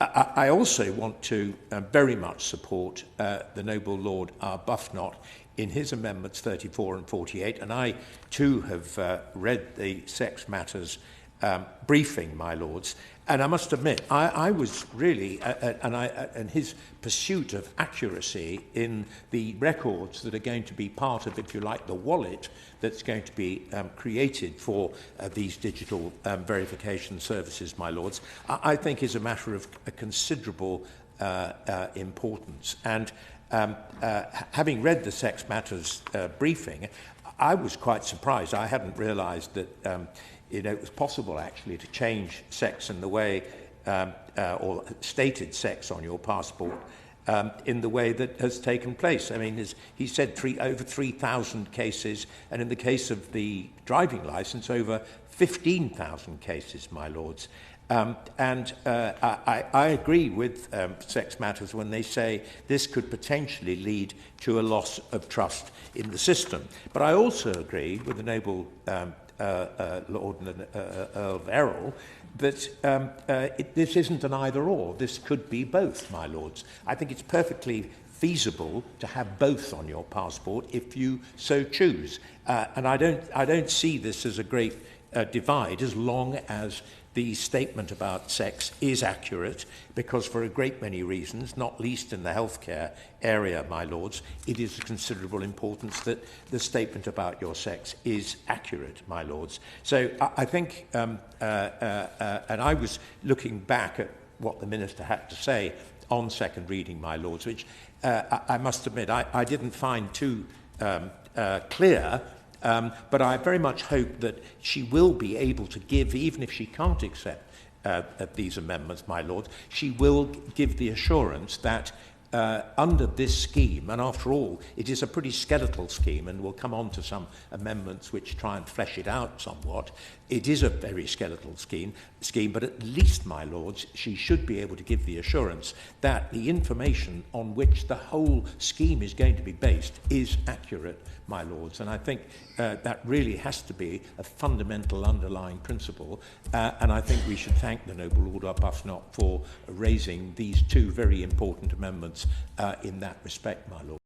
I also want to very much support the noble Lord Arbuthnot in his amendments 34 and 48, and I too have read the Sex Matters briefing, my lords, and I must admit I was really and his pursuit of accuracy in the records that are going to be part of, if you like, the wallet that's going to be created for these digital verification services, my lords, I think is a matter of a considerable importance. And having read the Sex Matters briefing, I was quite surprised. I hadn't realised that it was possible actually to change sex in the way, or stated sex on your passport in the way that has taken place. I mean, as he said, over 3,000 cases, and in the case of the driving licence, over 15,000 cases, my lords. I agree with Sex Matters when they say this could potentially lead to a loss of trust in the system. But I also agree with the noble Lord Earl of Errol that this isn't an either-or. This could be both, my lords. I think it's perfectly feasible to have both on your passport if you so choose. And I don't see this as a great divide as long as the statement about sex is accurate, because for a great many reasons, not least in the healthcare area, my lords, it is of considerable importance that the statement about your sex is accurate, my lords. So I think, and I was looking back at what the Minister had to say on second reading, my lords, which I must admit I didn't find too clear. But I very much hope that she will be able to give, even if she can't accept these amendments, my lord, she will give the assurance that under this scheme, and after all, it is a pretty skeletal scheme, and we'll come on to some amendments which try and flesh it out somewhat. It is a very skeletal scheme, but at least, my lords, she should be able to give the assurance that the information on which the whole scheme is going to be based is accurate, my lords. And I think that really has to be a fundamental underlying principle. And I think we should thank the noble Lord Arbuthnot for raising these two very important amendments in that respect, my lord.